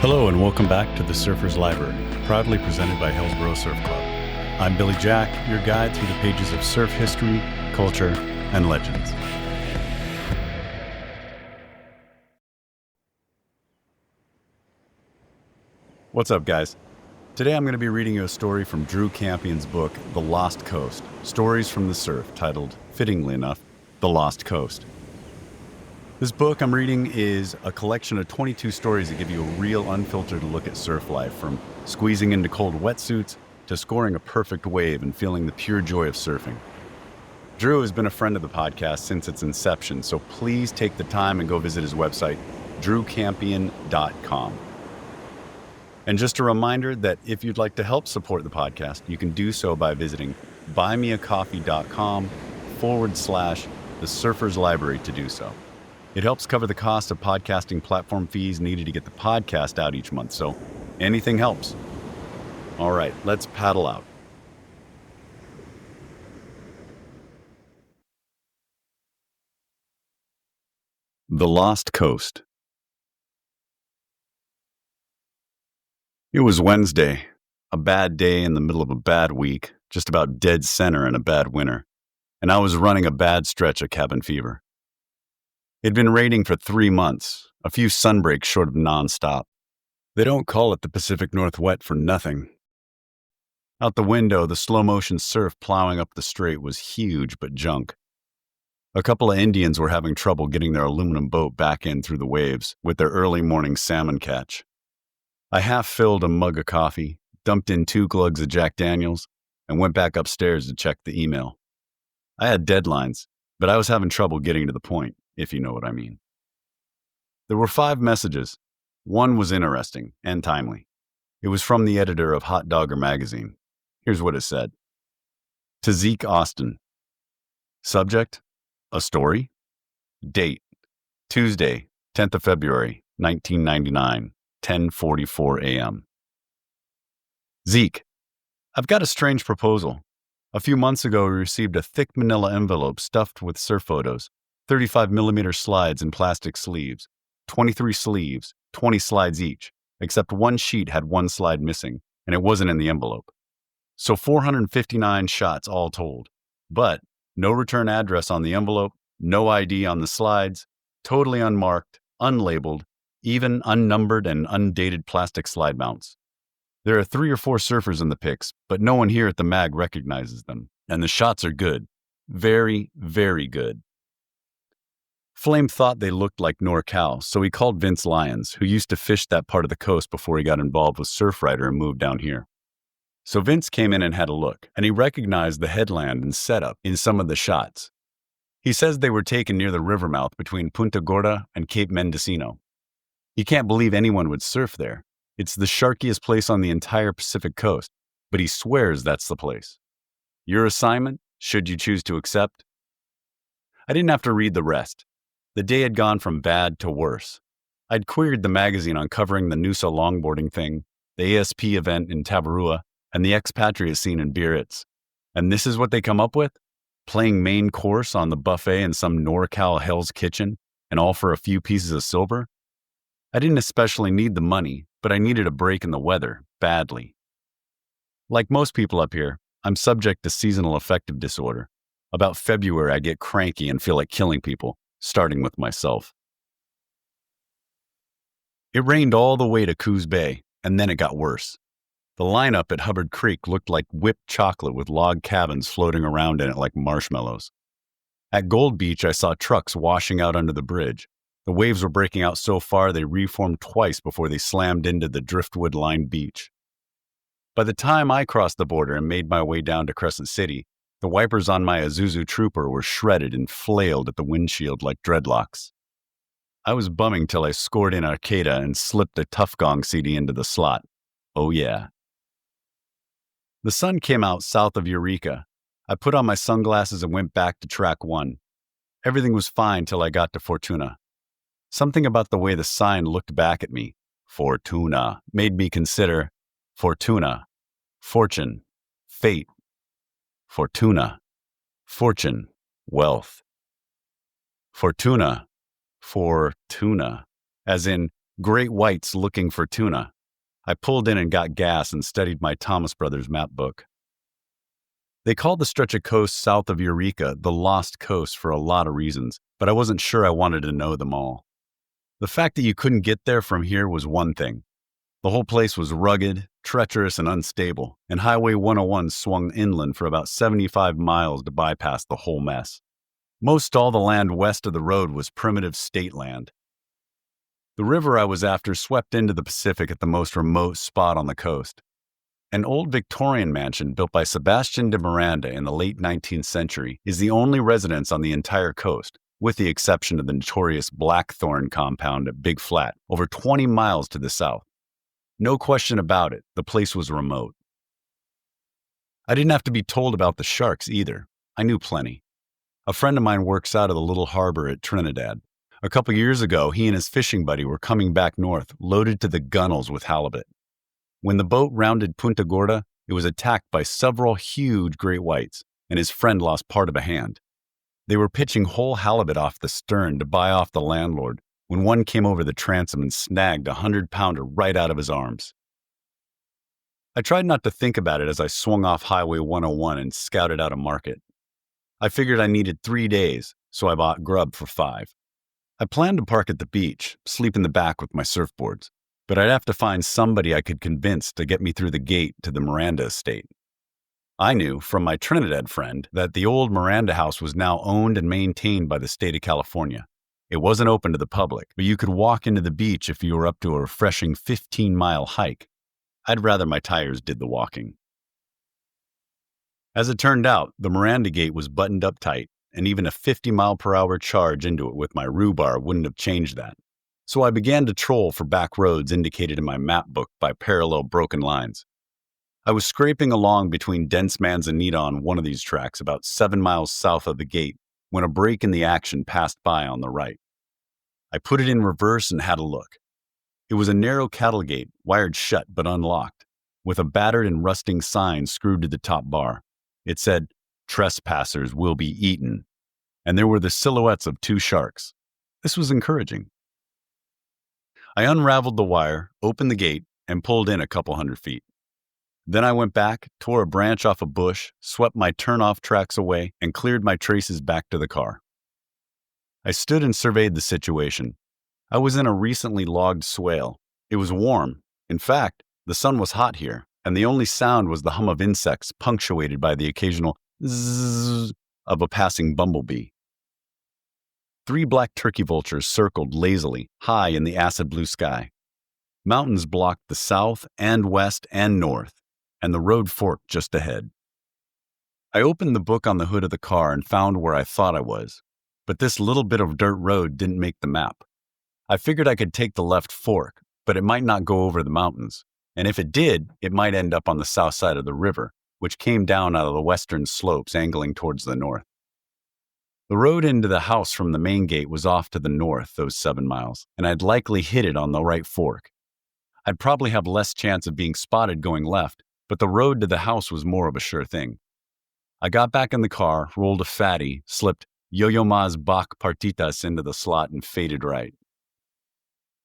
Hello and welcome back to the Surfer's Library, proudly presented by Hillsborough Surf Club. I'm Billy Jack, your guide through the pages of surf history, culture, and legends. What's up, guys? Today I'm going to be reading you a story from Drew Kampion's book, The Lost Coast, Stories from the Surf, titled, fittingly enough, The Lost Coast. This book I'm reading is a collection of 22 stories that give you a real unfiltered look at surf life, from squeezing into cold wetsuits to scoring a perfect wave and feeling the pure joy of surfing. Drew has been a friend of the podcast since its inception, so please take the time and go visit his website, drewkampion.com. And just a reminder that if you'd like to help support the podcast, you can do so by visiting buymeacoffee.com/the Surfer's Library to do so. It helps cover the cost of podcasting platform fees needed to get the podcast out each month, so anything helps. All right, let's paddle out. The Lost Coast. It was Wednesday, a bad day in the middle of a bad week, just about dead center in a bad winter, and I was running a bad stretch of cabin fever. It'd been raining for 3 months, a few sunbreaks short of nonstop. They don't call it the Pacific Northwest for nothing. Out the window, the slow-motion surf plowing up the strait was huge but junk. A couple of Indians were having trouble getting their aluminum boat back in through the waves with their early morning salmon catch. I half-filled a mug of coffee, dumped in 2 glugs of Jack Daniels, and went back upstairs to check the email. I had deadlines, but I was having trouble getting to the point, if you know what I mean. There were 5 messages. One was interesting and timely. It was from the editor of Hot Dogger magazine. Here's what it said. To Zeke Austin. Subject, a story. Date, Tuesday, 10th of February, 1999, 10:44 a.m. Zeke, I've got a strange proposal. A few months ago, we received a thick manila envelope stuffed with surf photos, 35mm slides in plastic sleeves, 23 sleeves, 20 slides each, except one sheet had one slide missing, and it wasn't in the envelope. So 459 shots all told. But no return address on the envelope, no ID on the slides, totally unmarked, unlabeled, even unnumbered and undated plastic slide mounts. There are 3 or 4 surfers in the pics, but no one here at the mag recognizes them, and the shots are good. Very, very good. Flame thought they looked like NorCal, so he called Vince Lyons, who used to fish that part of the coast before he got involved with Surfrider and moved down here. So Vince came in and had a look, and he recognized the headland and setup in some of the shots. He says they were taken near the river mouth between Punta Gorda and Cape Mendocino. He can't believe anyone would surf there. It's the sharkiest place on the entire Pacific coast, but he swears that's the place. Your assignment, should you choose to accept? I didn't have to read the rest. The day had gone from bad to worse. I'd queried the magazine on covering the Noosa longboarding thing, the ASP event in Tavarua, and the expatriate scene in Biarritz. And this is what they come up with? Playing main course on the buffet in some NorCal Hell's Kitchen, and all for a few pieces of silver? I didn't especially need the money, but I needed a break in the weather, badly. Like most people up here, I'm subject to seasonal affective disorder. About February, I get cranky and feel like killing people, starting with myself. It rained all the way to Coos Bay, and then it got worse. The lineup at Hubbard Creek looked like whipped chocolate with log cabins floating around in it like marshmallows. At Gold Beach, I saw trucks washing out under the bridge. The waves were breaking out so far they reformed twice before they slammed into the driftwood-lined beach. By the time I crossed the border and made my way down to Crescent City, the wipers on my Isuzu Trooper were shredded and flailed at the windshield like dreadlocks. I was bumming till I scored in Arcata and slipped a Tough Gong CD into the slot. Oh yeah. The sun came out south of Eureka. I put on my sunglasses and went back to track 1. Everything was fine till I got to Fortuna. Something about the way the sign looked back at me, Fortuna, made me consider Fortuna, fortune, fate. Fortuna, fortune, wealth. Fortuna, as in Great whites looking for tuna. I pulled in and got gas and studied my Thomas Brothers map book. They called the stretch of coast south of Eureka the Lost Coast for a lot of reasons, but I wasn't sure I wanted to know them all. The fact that you couldn't get there from here was one thing. The whole place was rugged, treacherous, and unstable, and Highway 101 swung inland for about 75 miles to bypass the whole mess. Most all the land west of the road was primitive state land. The river I was after swept into the Pacific at the most remote spot on the coast. An old Victorian mansion built by Sebastian de Miranda in the late 19th century is the only residence on the entire coast, with the exception of the notorious Blackthorn compound at Big Flat, over 20 miles to the south. No question about it, the place was remote. I didn't have to be told about the sharks either. I knew plenty. A friend of mine works out of the little harbor at Trinidad. A couple years ago, he and his fishing buddy were coming back north, loaded to the gunnels with halibut. When the boat rounded Punta Gorda, it was attacked by several huge great whites, and his friend lost part of a hand. They were pitching whole halibut off the stern to buy off the landlord when one came over the transom and snagged a 100-pounder right out of his arms. I tried not to think about it as I swung off Highway 101 and scouted out a market. I figured I needed 3 days, so I bought grub for 5. I planned to park at the beach, sleep in the back with my surfboards, but I'd have to find somebody I could convince to get me through the gate to the Miranda estate. I knew from my Trinidad friend that the old Miranda house was now owned and maintained by the state of California. It wasn't open to the public, but you could walk into the beach if you were up to a refreshing 15-mile hike. I'd rather my tires did the walking. As it turned out, the Miranda gate was buttoned up tight, and even a 50-mile-per-hour charge into it with my rhubarb wouldn't have changed that. So I began to troll for back roads indicated in my map book by parallel broken lines. I was scraping along between dense manzanita on one of these tracks about 7 miles south of the gate when a break in the action passed by on the right. I put it in reverse and had a look. It was a narrow cattle gate, wired shut but unlocked, with a battered and rusting sign screwed to the top bar. It said, "Trespassers will be eaten," and there were the silhouettes of 2 sharks. This was encouraging. I unraveled the wire, opened the gate, and pulled in a couple 100 feet. Then I went back, tore a branch off a bush, swept my turn-off tracks away, and cleared my traces back to the car. I stood and surveyed the situation. I was in a recently logged swale. It was warm. In fact, the sun was hot here, and the only sound was the hum of insects punctuated by the occasional zzz of a passing bumblebee. 3 black turkey vultures circled lazily, high in the acid blue sky. Mountains blocked the south and west and north, and the road forked just ahead. I opened the book on the hood of the car and found where I thought I was, but this little bit of dirt road didn't make the map. I figured I could take the left fork, but it might not go over the mountains, and if it did, it might end up on the south side of the river, which came down out of the western slopes angling towards the north. The road into the house from the main gate was off to the north those 7 miles, and I'd likely hit it on the right fork. I'd probably have less chance of being spotted going left, but the road to the house was more of a sure thing. I got back in the car, rolled a fatty, slipped Yo-Yo Ma's Bach Partitas into the slot and faded right.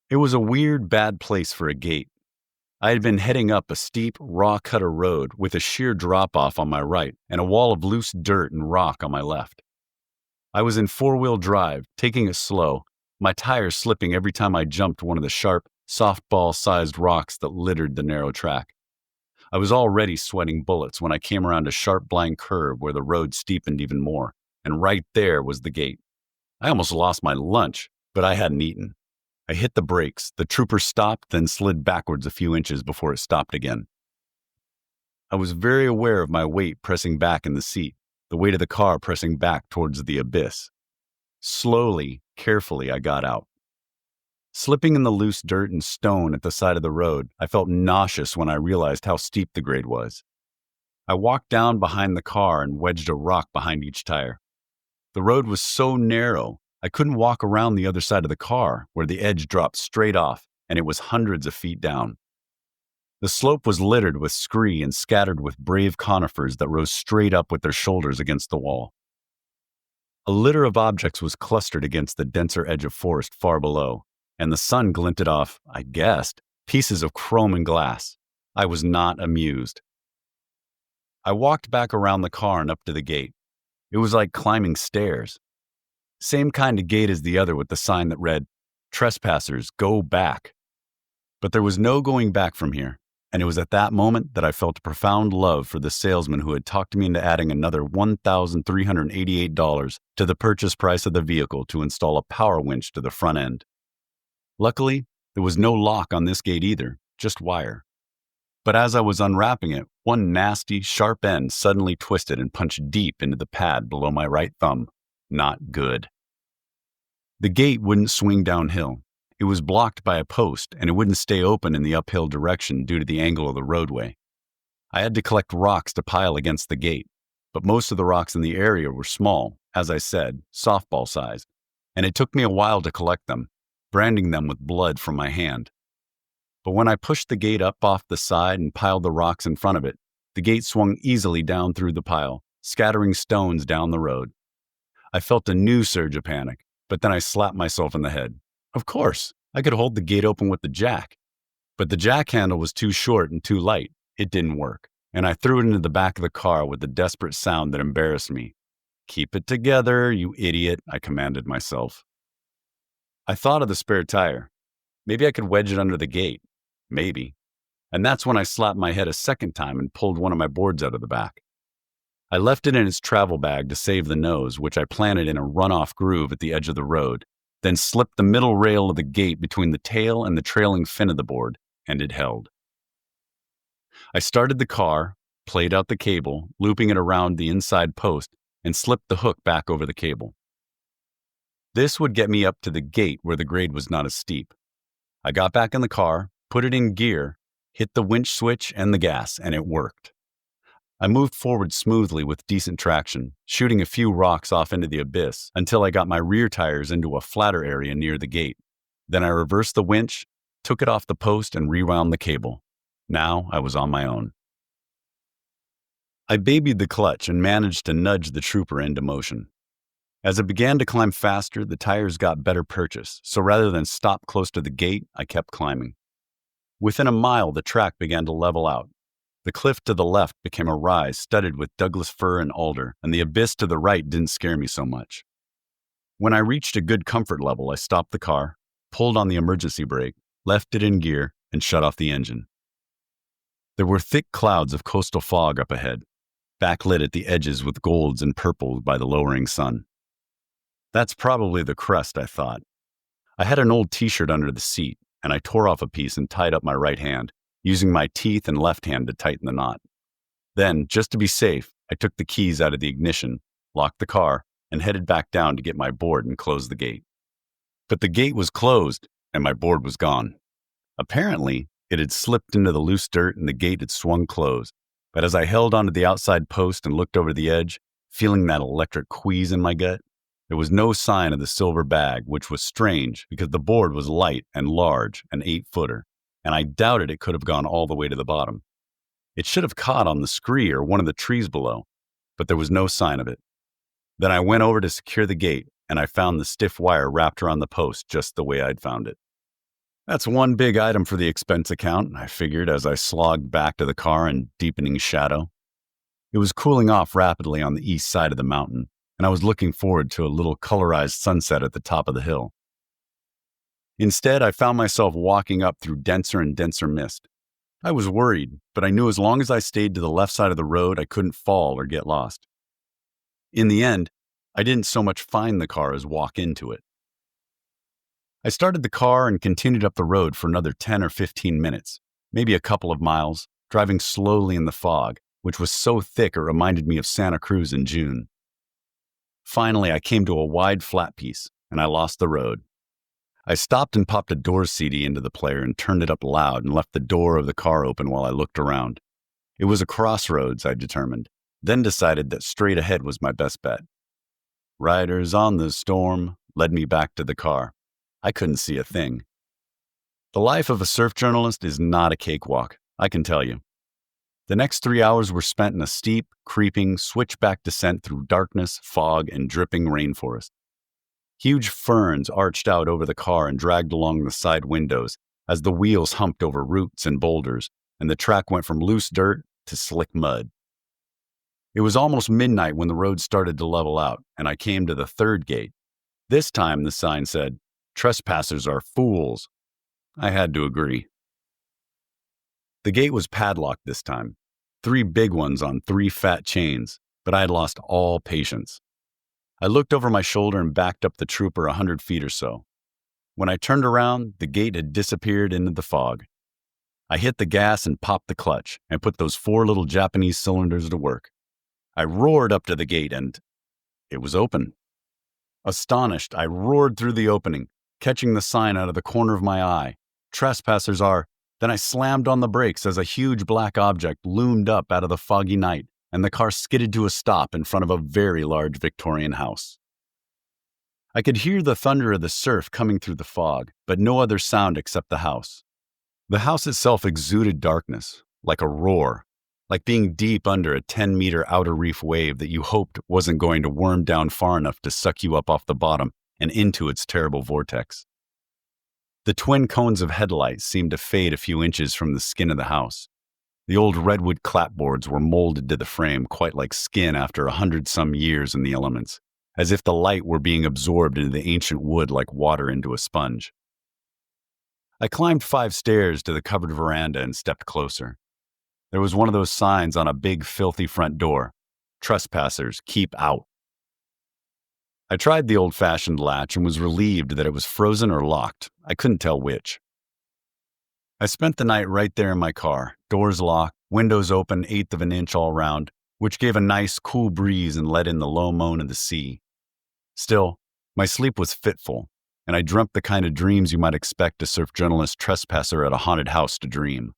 It was a weird, bad place for a gate. I had been heading up a steep, raw-cutter road with a sheer drop-off on my right and a wall of loose dirt and rock on my left. I was in 4-wheel drive, taking it slow, my tires slipping every time I jumped one of the sharp, softball-sized rocks that littered the narrow track. I was already sweating bullets when I came around a sharp blind curve where the road steepened even more, and right there was the gate. I almost lost my lunch, but I hadn't eaten. I hit the brakes, the trooper stopped, then slid backwards a few inches before it stopped again. I was very aware of my weight pressing back in the seat, the weight of the car pressing back towards the abyss. Slowly, carefully, I got out. Slipping in the loose dirt and stone at the side of the road, I felt nauseous when I realized how steep the grade was. I walked down behind the car and wedged a rock behind each tire. The road was so narrow, I couldn't walk around the other side of the car, where the edge dropped straight off, and it was hundreds of feet down. The slope was littered with scree and scattered with brave conifers that rose straight up with their shoulders against the wall. A litter of objects was clustered against the denser edge of forest far below, and the sun glinted off, I guessed, pieces of chrome and glass. I was not amused. I walked back around the car and up to the gate. It was like climbing stairs. Same kind of gate as the other with the sign that read, "Trespassers, go back." But there was no going back from here, and it was at that moment that I felt a profound love for the salesman who had talked me into adding another $1,388 to the purchase price of the vehicle to install a power winch to the front end. Luckily, there was no lock on this gate either, just wire. But as I was unwrapping it, one nasty, sharp end suddenly twisted and punched deep into the pad below my right thumb. Not good. The gate wouldn't swing downhill. It was blocked by a post, and it wouldn't stay open in the uphill direction due to the angle of the roadway. I had to collect rocks to pile against the gate, but most of the rocks in the area were small, as I said, softball-sized, and it took me a while to collect them, branding them with blood from my hand. But when I pushed the gate up off the side and piled the rocks in front of it, the gate swung easily down through the pile, scattering stones down the road. I felt a new surge of panic, but then I slapped myself in the head. Of course, I could hold the gate open with the jack. But the jack handle was too short and too light. It didn't work, and I threw it into the back of the car with a desperate sound that embarrassed me. "Keep it together, you idiot," I commanded myself. I thought of the spare tire. Maybe I could wedge it under the gate. Maybe. And that's when I slapped my head a second time and pulled one of my boards out of the back. I left it in its travel bag to save the nose, which I planted in a runoff groove at the edge of the road, then slipped the middle rail of the gate between the tail and the trailing fin of the board, and it held. I started the car, played out the cable, looping it around the inside post, and slipped the hook back over the cable. This would get me up to the gate where the grade was not as steep. I got back in the car, put it in gear, hit the winch switch and the gas, and it worked. I moved forward smoothly with decent traction, shooting a few rocks off into the abyss until I got my rear tires into a flatter area near the gate. Then I reversed the winch, took it off the post, and rewound the cable. Now I was on my own. I babied the clutch and managed to nudge the trooper into motion. As it began to climb faster, the tires got better purchase, so rather than stop close to the gate, I kept climbing. Within a mile, the track began to level out. The cliff to the left became a rise studded with Douglas fir and alder, and the abyss to the right didn't scare me so much. When I reached a good comfort level, I stopped the car, pulled on the emergency brake, left it in gear, and shut off the engine. There were thick clouds of coastal fog up ahead, backlit at the edges with golds and purples by the lowering sun. That's probably the crest, I thought. I had an old t-shirt under the seat, and I tore off a piece and tied up my right hand, using my teeth and left hand to tighten the knot. Then, just to be safe, I took the keys out of the ignition, locked the car, and headed back down to get my board and close the gate. But the gate was closed, and my board was gone. Apparently, it had slipped into the loose dirt and the gate had swung closed. But as I held onto the outside post and looked over the edge, feeling that electric quease in my gut, there was no sign of the silver bag, which was strange because the board was light and large, an 8-footer, and I doubted it could have gone all the way to the bottom. It should have caught on the scree or one of the trees below, but there was no sign of it. Then I went over to secure the gate, and I found the stiff wire wrapped around the post just the way I'd found it. That's one big item for the expense account, I figured as I slogged back to the car in deepening shadow. It was cooling off rapidly on the east side of the mountain, and I was looking forward to a little colorized sunset at the top of the hill. Instead, I found myself walking up through denser and denser mist. I was worried, but I knew as long as I stayed to the left side of the road, I couldn't fall or get lost. In the end, I didn't so much find the car as walk into it. I started the car and continued up the road for another 10 or 15 minutes, maybe a couple of miles, driving slowly in the fog, which was so thick it reminded me of Santa Cruz in June. Finally, I came to a wide flat piece, and I lost the road. I stopped and popped a Doors CD into the player and turned it up loud and left the door of the car open while I looked around. It was a crossroads, I determined, then decided that straight ahead was my best bet. Riders on the Storm led me back to the car. I couldn't see a thing. The life of a surf journalist is not a cakewalk, I can tell you. The next 3 hours were spent in a steep, creeping, switchback descent through darkness, fog, and dripping rainforest. Huge ferns arched out over the car and dragged along the side windows as the wheels humped over roots and boulders, and the track went from loose dirt to slick mud. It was almost midnight when the road started to level out, and I came to the third gate. This time the sign said, "Trespassers are fools." I had to agree. The gate was padlocked this time, 3 big ones on 3 fat chains, but I had lost all patience. I looked over my shoulder and backed up the trooper 100 feet or so. When I turned around, the gate had disappeared into the fog. I hit the gas and popped the clutch and put those 4 little Japanese cylinders to work. I roared up to the gate and it was open. Astonished, I roared through the opening, catching the sign out of the corner of my eye. "Trespassers are..." Then I slammed on the brakes as a huge black object loomed up out of the foggy night, and the car skidded to a stop in front of a very large Victorian house. I could hear the thunder of the surf coming through the fog, but no other sound except the house. The house itself exuded darkness, like a roar, like being deep under a 10-meter outer reef wave that you hoped wasn't going to worm down far enough to suck you up off the bottom and into its terrible vortex. The twin cones of headlights seemed to fade a few inches from the skin of the house. The old redwood clapboards were molded to the frame quite like skin after 100-some years in the elements, as if the light were being absorbed into the ancient wood like water into a sponge. I climbed 5 stairs to the covered veranda and stepped closer. There was one of those signs on a big, filthy front door: "Trespassers, keep out." I tried the old-fashioned latch and was relieved that it was frozen or locked. I couldn't tell which. I spent the night right there in my car, doors locked, windows open 1/8 of an inch all around, which gave a nice, cool breeze and let in the low moan of the sea. Still, my sleep was fitful, and I dreamt the kind of dreams you might expect a surf journalist trespasser at a haunted house to dream.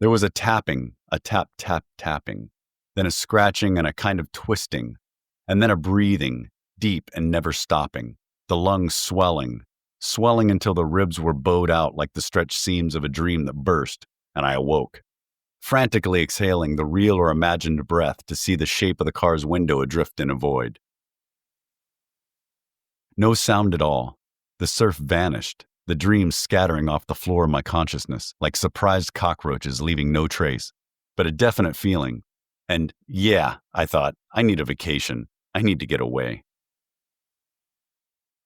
There was a tapping, a tap-tap-tapping, then a scratching and a kind of twisting, and then a breathing, deep and never stopping, the lungs swelling until the ribs were bowed out like the stretched seams of a dream that burst, and I awoke, frantically exhaling the real or imagined breath to see the shape of the car's window adrift in a void. No sound at all. The surf vanished, the dreams scattering off the floor of my consciousness like surprised cockroaches leaving no trace, but a definite feeling. And yeah, I thought, I need a vacation. I need to get away.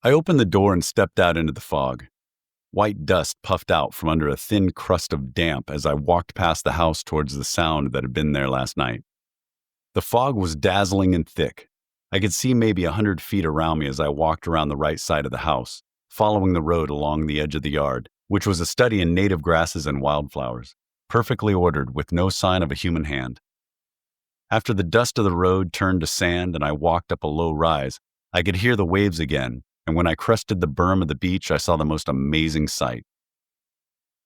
I opened the door and stepped out into the fog. White dust puffed out from under a thin crust of damp as I walked past the house towards the sound that had been there last night. The fog was dazzling and thick. I could see maybe 100 feet around me as I walked around the right side of the house, following the road along the edge of the yard, which was a study in native grasses and wildflowers, perfectly ordered with no sign of a human hand. After the dust of the road turned to sand and I walked up a low rise, I could hear the waves again, and when I crested the berm of the beach, I saw the most amazing sight.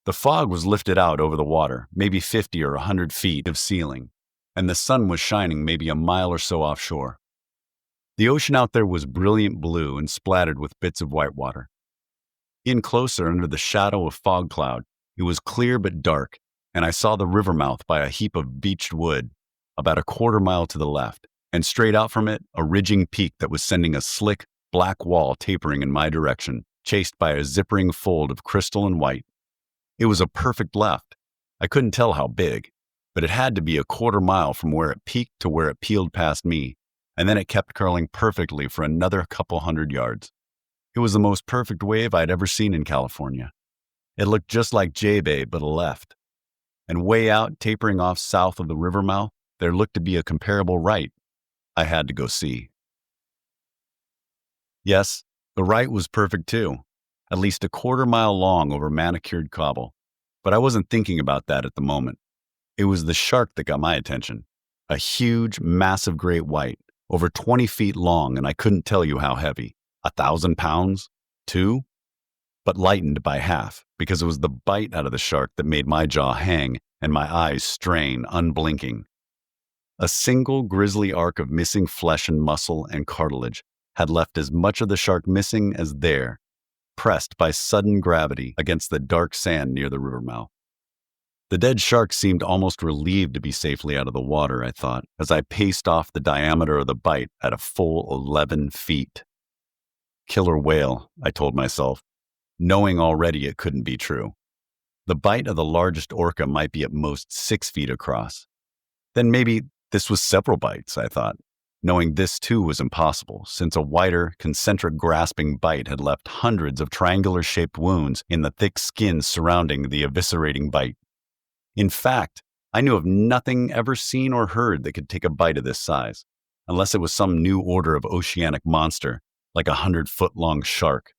The fog was lifted out over the water, maybe 50 or 100 feet of ceiling, and the sun was shining maybe a mile or so offshore. The ocean out there was brilliant blue and splattered with bits of whitewater. In closer, under the shadow of fog cloud, it was clear but dark, and I saw the river mouth by a heap of beached wood, about a quarter mile to the left, and straight out from it, a ridging peak that was sending a slick, black wall tapering in my direction, chased by a zippering fold of crystal and white. It was a perfect left. I couldn't tell how big, but it had to be a quarter mile from where it peaked to where it peeled past me, and then it kept curling perfectly for another couple 100 yards. It was the most perfect wave I'd ever seen in California. It looked just like J-Bay, but a left. And way out, tapering off south of the river mouth, there looked to be a comparable right. I had to go see. Yes, the right was perfect too, at least a quarter mile long over manicured cobble. But I wasn't thinking about that at the moment. It was the shark that got my attention. A huge, massive great white, over 20 feet long, and I couldn't tell you how heavy. 1,000 pounds? 2? But lightened by half, because it was the bite out of the shark that made my jaw hang and my eyes strain, unblinking. A single grisly arc of missing flesh and muscle and cartilage had left as much of the shark missing as there, pressed by sudden gravity against the dark sand near the river mouth. The dead shark seemed almost relieved to be safely out of the water, I thought, as I paced off the diameter of the bite at a full 11 feet. killer whale, I told myself, knowing already it couldn't be true. The bite of the largest orca might be at most 6 feet across. Then maybe this was several bites, I thought, knowing this too was impossible, since a wider, concentric grasping bite had left hundreds of triangular-shaped wounds in the thick skin surrounding the eviscerating bite. In fact, I knew of nothing ever seen or heard that could take a bite of this size, unless it was some new order of oceanic monster, like a 100-foot-long shark.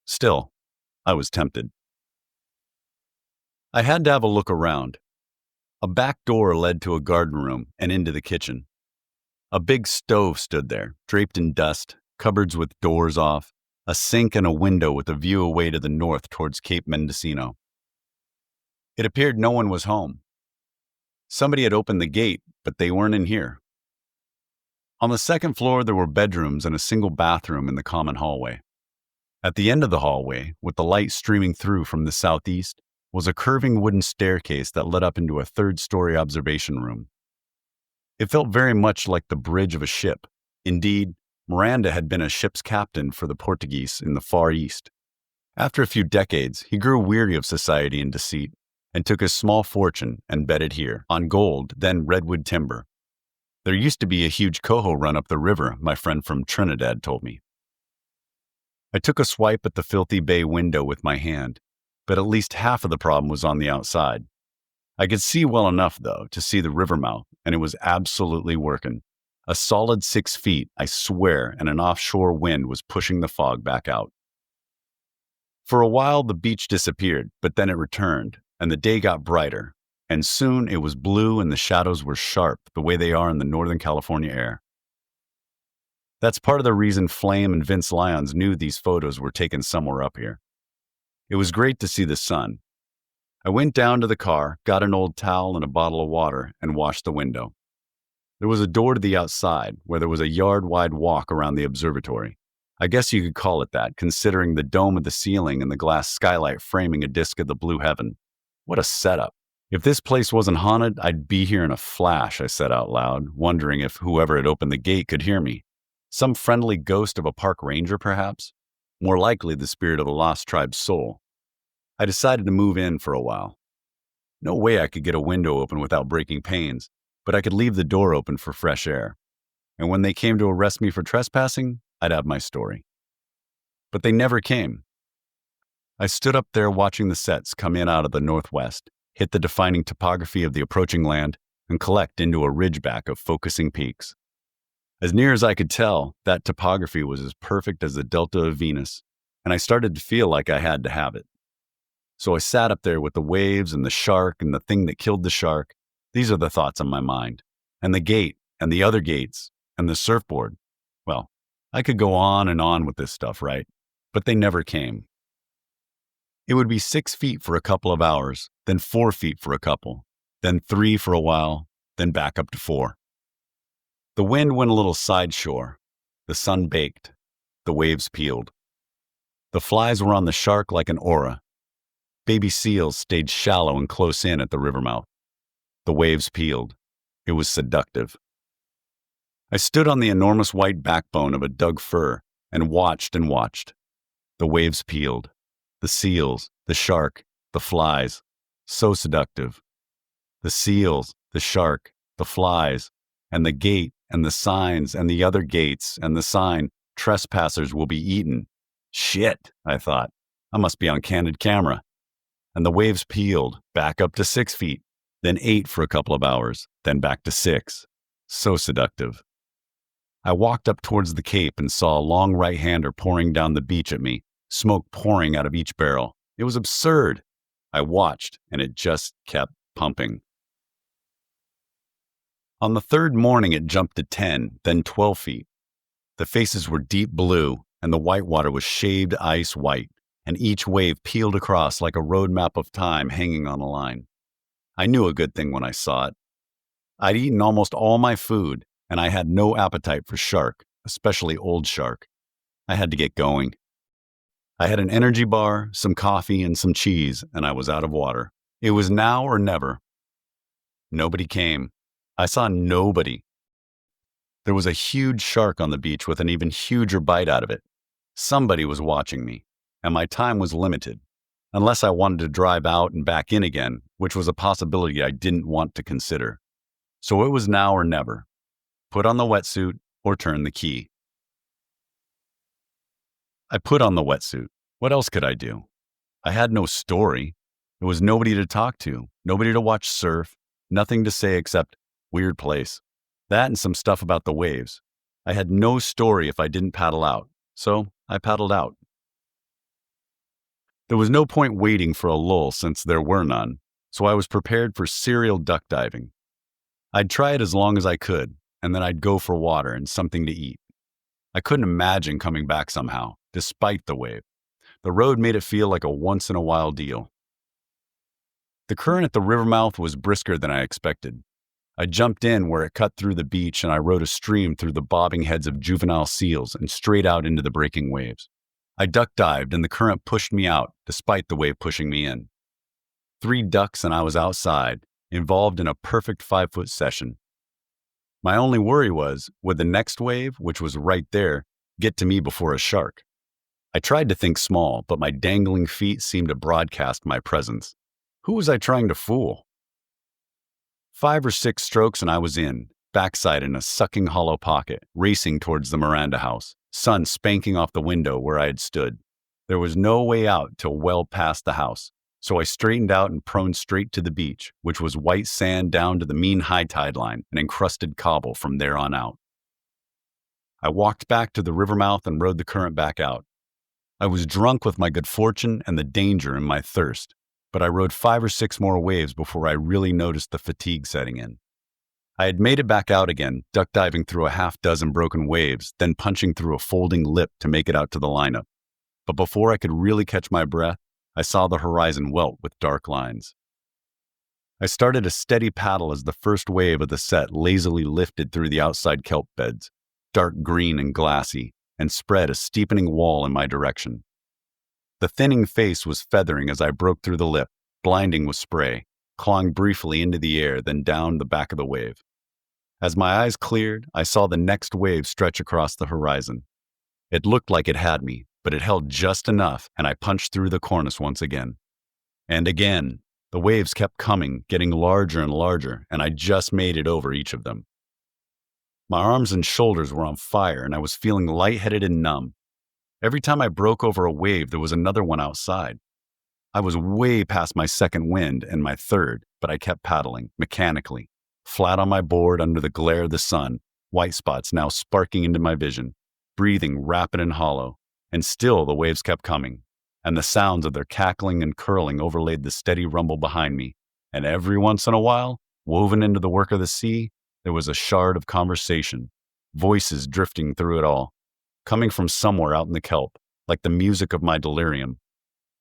Still, I was tempted. I had to have a look around. A back door led to a garden room and into the kitchen. A big stove stood there, draped in dust, cupboards with doors off, a sink and a window with a view away to the north towards Cape Mendocino. It appeared no one was home. Somebody had opened the gate, but they weren't in here. On the second floor, there were bedrooms and a single bathroom in the common hallway. At the end of the hallway, with the light streaming through from the southeast, was a curving wooden staircase that led up into a third-story observation room. It felt very much like the bridge of a ship. Indeed, Miranda had been a ship's captain for the Portuguese in the Far East. After a few decades, he grew weary of society and deceit, and took his small fortune and bet it here, on gold, then redwood timber. There used to be a huge coho run up the river, my friend from Trinidad told me. I took a swipe at the filthy bay window with my hand, but at least half of the problem was on the outside. I could see well enough, though, to see the river mouth, and it was absolutely working. A solid 6 feet, I swear, and an offshore wind was pushing the fog back out. For a while, the beach disappeared, but then it returned, and the day got brighter, and soon it was blue and the shadows were sharp, the way they are in the Northern California air. That's part of the reason Flame and Vince Lyons knew these photos were taken somewhere up here. It was great to see the sun. I went down to the car, got an old towel and a bottle of water, and washed the window. There was a door to the outside, where there was a yard-wide walk around the observatory. I guess you could call it that, considering the dome of the ceiling and the glass skylight framing a disk of the blue heaven. What a setup. If this place wasn't haunted, I'd be here in a flash, I said out loud, wondering if whoever had opened the gate could hear me. Some friendly ghost of a park ranger, perhaps? More likely the spirit of a lost tribe's soul. I decided to move in for a while. No way I could get a window open without breaking panes, but I could leave the door open for fresh air. And when they came to arrest me for trespassing, I'd have my story. But they never came. I stood up there watching the sets come in out of the northwest, hit the defining topography of the approaching land, and collect into a ridgeback of focusing peaks. As near as I could tell, that topography was as perfect as the delta of Venus, and I started to feel like I had to have it. So I sat up there with the waves and the shark and the thing that killed the shark. These are the thoughts on my mind. And the gate, and the other gates, and the surfboard. Well, I could go on and on with this stuff, right? But they never came. It would be 6 feet for a couple of hours, then 4 feet for a couple, then 3 for a while, then back up to 4. The wind went a little sideshore. The sun baked. The waves peeled. The flies were on the shark like an aura. Baby seals stayed shallow and close in at the river mouth. The waves peeled. It was seductive. I stood on the enormous white backbone of a dug fir and watched and watched. The waves peeled. The seals, the shark, the flies. So seductive. The seals, the shark, the flies, and the gate and the signs and the other gates and the sign, trespassers will be eaten. Shit, I thought. I must be on candid camera. And the waves peeled, back up to 6 feet, then 8 for a couple of hours, then back to 6. So seductive. I walked up towards the cape and saw a long right-hander pouring down the beach at me, smoke pouring out of each barrel. It was absurd. I watched, and it just kept pumping. On the third morning, it jumped to 10, then 12 feet. The faces were deep blue, and the whitewater was shaved ice white, and each wave peeled across like a road map of time hanging on a line. I knew a good thing when I saw it. I'd eaten almost all my food, and I had no appetite for shark, especially old shark. I had to get going. I had an energy bar, some coffee, and some cheese, and I was out of water. It was now or never. Nobody came. I saw nobody. There was a huge shark on the beach with an even huger bite out of it. Somebody was watching me, and my time was limited, unless I wanted to drive out and back in again, which was a possibility I didn't want to consider. So it was now or never. Put on the wetsuit or turn the key. I put on the wetsuit. What else could I do? I had no story. There was nobody to talk to, nobody to watch surf, nothing to say except, weird place. That and some stuff about the waves. I had no story if I didn't paddle out, so I paddled out. There was no point waiting for a lull since there were none, so I was prepared for serial duck diving. I'd try it as long as I could, and then I'd go for water and something to eat. I couldn't imagine coming back somehow, despite the wave. The road made it feel like a once-in-a-while deal. The current at the river mouth was brisker than I expected. I jumped in where it cut through the beach and I rode a stream through the bobbing heads of juvenile seals and straight out into the breaking waves. I duck dived and the current pushed me out, despite the wave pushing me in. 3 ducks and I was outside, involved in a perfect 5-foot session. My only worry was, would the next wave, which was right there, get to me before a shark? I tried to think small, but my dangling feet seemed to broadcast my presence. Who was I trying to fool? 5 or 6 strokes and I was in, backside in a sucking hollow pocket, racing towards the Miranda house, sun spanking off the window where I had stood. There was no way out till well past the house, so I straightened out and proned straight to the beach, which was white sand down to the mean high tide line and encrusted cobble from there on out. I walked back to the river mouth and rode the current back out. I was drunk with my good fortune and the danger in my thirst, but I rode 5 or 6 more waves before I really noticed the fatigue setting in. I had made it back out again, duck diving through a half-dozen broken waves, then punching through a folding lip to make it out to the lineup. But before I could really catch my breath, I saw the horizon welt with dark lines. I started a steady paddle as the first wave of the set lazily lifted through the outside kelp beds, dark green and glassy, and spread a steepening wall in my direction. The thinning face was feathering as I broke through the lip, blinding with spray, clawing briefly into the air, then down the back of the wave. As my eyes cleared, I saw the next wave stretch across the horizon. It looked like it had me, but it held just enough, and I punched through the cornice once again. And again, the waves kept coming, getting larger and larger, and I just made it over each of them. My arms and shoulders were on fire, and I was feeling lightheaded and numb. Every time I broke over a wave, there was another one outside. I was way past my second wind and my third, but I kept paddling, mechanically, flat on my board under the glare of the sun, white spots now sparking into my vision, breathing rapid and hollow, and still the waves kept coming, and the sounds of their cackling and curling overlaid the steady rumble behind me, and every once in a while, woven into the work of the sea, there was a shard of conversation, voices drifting through it all, coming from somewhere out in the kelp, like the music of my delirium.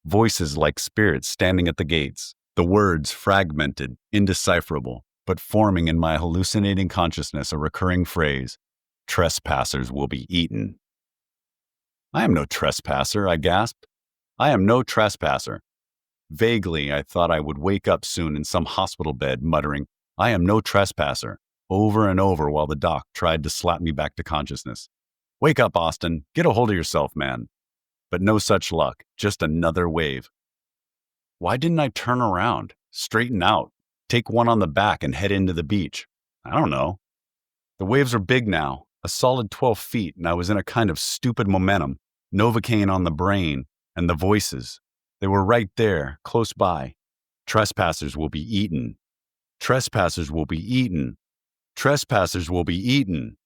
Voices like spirits standing at the gates, the words fragmented, indecipherable, but forming in my hallucinating consciousness a recurring phrase, "Trespassers will be eaten." "I am no trespasser," I gasped. "I am no trespasser." Vaguely, I thought I would wake up soon in some hospital bed muttering, "I am no trespasser," over and over while the doc tried to slap me back to consciousness. "Wake up, Austin. Get a hold of yourself, man." But no such luck, just another wave. Why didn't I turn around, straighten out, take one on the back and head into the beach? I don't know. The waves were big now, a solid 12 feet, and I was in a kind of stupid momentum, Novocaine on the brain, and the voices. They were right there, close by. "Trespassers will be eaten. Trespassers will be eaten. Trespassers will be eaten."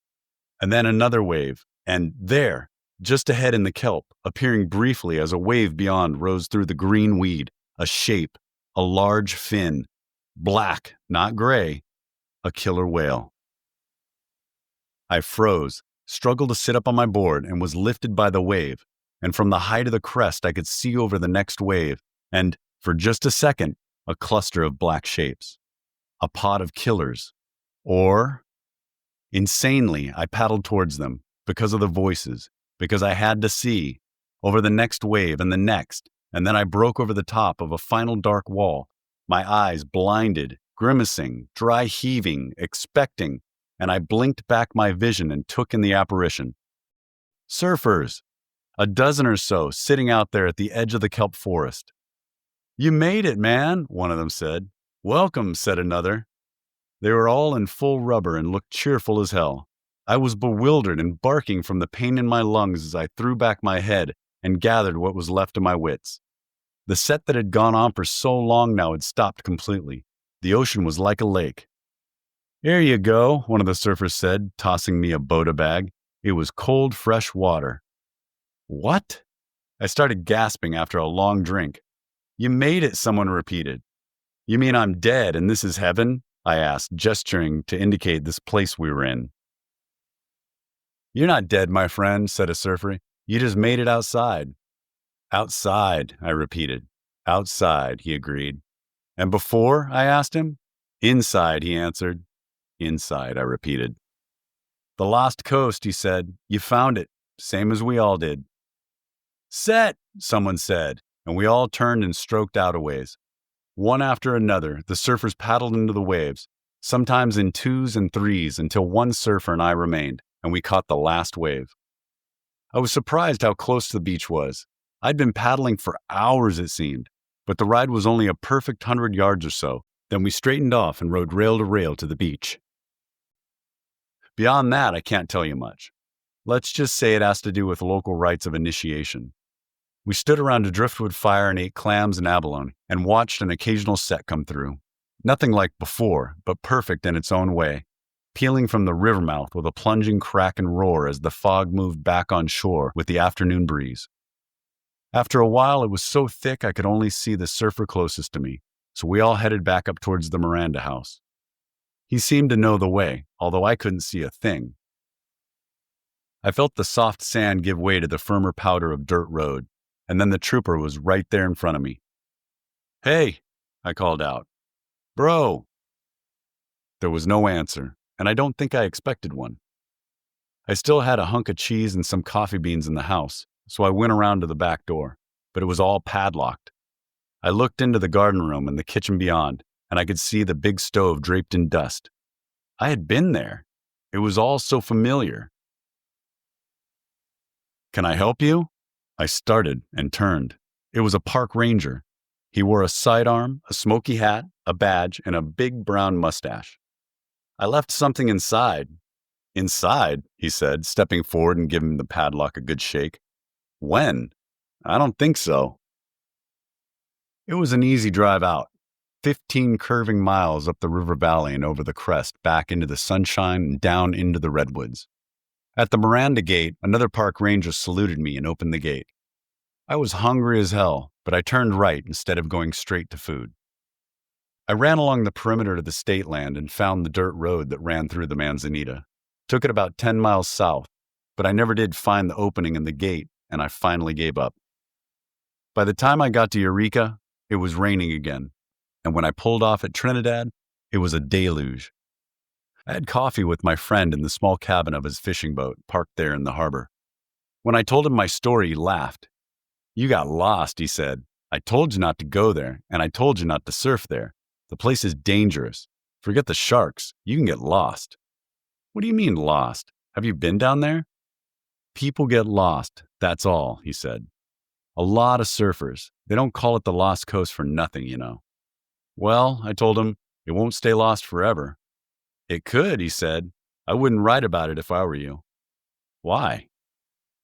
And then another wave, and there, just ahead in the kelp, appearing briefly as a wave beyond rose through the green weed, a shape, a large fin, black, not gray, a killer whale. I froze, struggled to sit up on my board, and was lifted by the wave, and from the height of the crest I could see over the next wave, and, for just a second, a cluster of black shapes. A pod of killers. Or... Insanely, I paddled towards them, because of the voices, because I had to see, over the next wave and the next, and then I broke over the top of a final dark wall, my eyes blinded, grimacing, dry heaving, expecting, and I blinked back my vision and took in the apparition. Surfers! A dozen or so sitting out there at the edge of the kelp forest. "You made it, man," one of them said. "Welcome," said another. They were all in full rubber and looked cheerful as hell. I was bewildered and barking from the pain in my lungs as I threw back my head and gathered what was left of my wits. The set that had gone on for so long now had stopped completely. The ocean was like a lake. "Here you go," one of the surfers said, tossing me a Boda bag. It was cold, fresh water. "What?" I started gasping after a long drink. "You made it," someone repeated. "You mean I'm dead and this is heaven?" I asked, gesturing to indicate this place we were in. "You're not dead, my friend," said a surfer. "You just made it outside." "Outside," I repeated. "Outside," he agreed. "And before?" I asked him. "Inside," he answered. "Inside," I repeated. "The lost coast," he said. "You found it, same as we all did." "Set," someone said, and we all turned and stroked out a ways. One after another, the surfers paddled into the waves, sometimes in twos and threes until one surfer and I remained, and we caught the last wave. I was surprised how close the beach was. I'd been paddling for hours, it seemed, but the ride was only a perfect 100 yards or so. Then we straightened off and rode rail to rail to the beach. Beyond that, I can't tell you much. Let's just say it has to do with local rites of initiation. We stood around a driftwood fire and ate clams and abalone, and watched an occasional set come through. Nothing like before, but perfect in its own way, peeling from the river mouth with a plunging crack and roar as the fog moved back on shore with the afternoon breeze. After a while, it was so thick I could only see the surfer closest to me, so we all headed back up towards the Miranda house. He seemed to know the way, although I couldn't see a thing. I felt the soft sand give way to the firmer powder of dirt road, and then the trooper was right there in front of me. "Hey," I called out. "Bro." There was no answer, and I don't think I expected one. I still had a hunk of cheese and some coffee beans in the house, so I went around to the back door, but it was all padlocked. I looked into the garden room and the kitchen beyond, and I could see the big stove draped in dust. I had been there. It was all so familiar. "Can I help you?" I started and turned. It was a park ranger. He wore a sidearm, a smoky hat, a badge, and a big brown mustache. "I left something inside." "Inside?" he said, stepping forward and giving the padlock a good shake. "When?" "I don't think so." It was an easy drive out. 15 curving miles up the river valley and over the crest, back into the sunshine and down into the redwoods. At the Miranda gate, another park ranger saluted me and opened the gate. I was hungry as hell, but I turned right instead of going straight to food. I ran along the perimeter to the state land and found the dirt road that ran through the Manzanita. Took it about 10 miles south, but I never did find the opening in the gate, and I finally gave up. By the time I got to Eureka, it was raining again, and when I pulled off at Trinidad, it was a deluge. I had coffee with my friend in the small cabin of his fishing boat parked there in the harbor. When I told him my story, he laughed. "You got lost," he said. "I told you not to go there, and I told you not to surf there. The place is dangerous. Forget the sharks. You can get lost." "What do you mean, lost? Have you been down there?" "People get lost, that's all," he said. "A lot of surfers. They don't call it the Lost Coast for nothing, you know." "Well," I told him, "it won't stay lost forever." "It could," he said. "I wouldn't write about it if I were you." "Why?"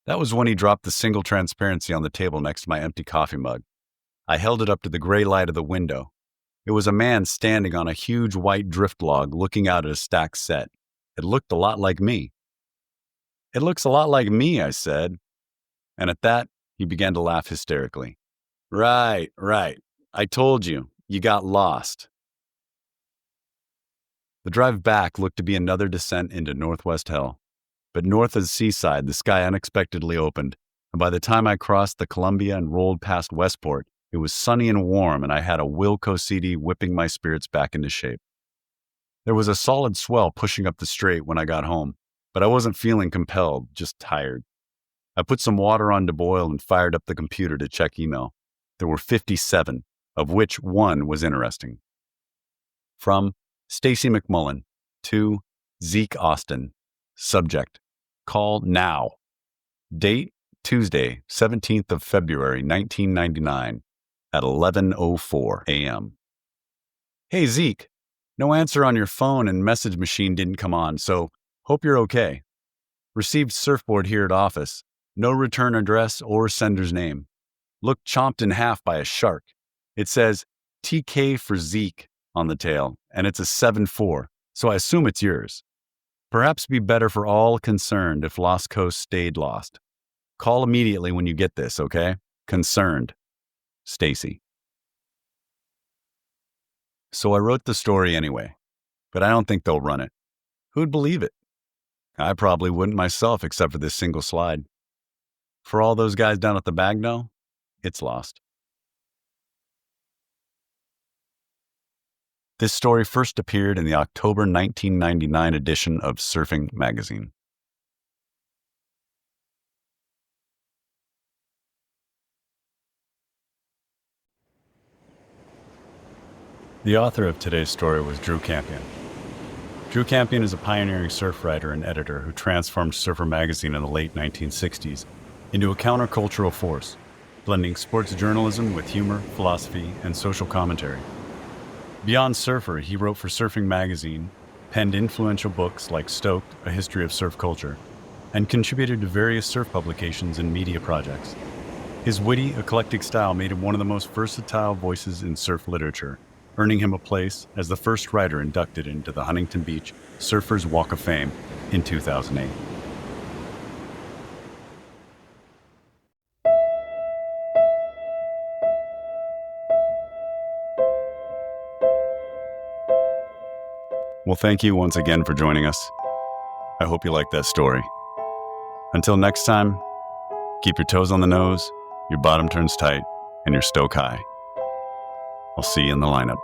That was when he dropped the single transparency on the table next to my empty coffee mug. I held it up to the gray light of the window. It was a man standing on a huge white drift log looking out at a stacked set. It looked a lot like me. "It looks a lot like me," I said. And at that, he began to laugh hysterically. Right. I told you, you got lost." The drive back looked to be another descent into Northwest hell. But north of the seaside, the sky unexpectedly opened, and by the time I crossed the Columbia and rolled past Westport, it was sunny and warm, and I had a Wilco CD whipping my spirits back into shape. There was a solid swell pushing up the strait when I got home, but I wasn't feeling compelled, just tired. I put some water on to boil and fired up the computer to check email. There were 57, of which one was interesting. From Stacy McMullen to Zeke Austin. Subject: Call now. Date: Tuesday, 17th of February, 1999, at 11:04 a.m. Hey, Zeke. No answer on your phone and message machine didn't come on, so hope you're okay. Received surfboard here at office. No return address or sender's name. Looked chomped in half by a shark. It says TK for Zeke on the tail, and it's a 7-4, so I assume it's yours. Perhaps be better for all concerned if Lost Coast stayed lost. Call immediately when you get this, okay? Concerned. Stacy. So I wrote the story anyway, but I don't think they'll run it. Who'd believe it? I probably wouldn't myself except for this single slide. For all those guys down at the Bagno, it's lost. This story first appeared in the October 1999 edition of Surfing Magazine. The author of today's story was Drew Kampion. Drew Kampion is a pioneering surf writer and editor who transformed Surfer Magazine in the late 1960s into a countercultural force, blending sports journalism with humor, philosophy, and social commentary. Beyond Surfer, he wrote for Surfing Magazine, penned influential books like Stoked, A History of Surf Culture, and contributed to various surf publications and media projects. His witty, eclectic style made him one of the most versatile voices in surf literature, earning him a place as the first writer inducted into the Huntington Beach Surfers Walk of Fame in 2008. Well, thank you once again for joining us. I hope you liked that story. Until next time, keep your toes on the nose, your bottom turns tight, and your stoke high. I'll see you in the lineup.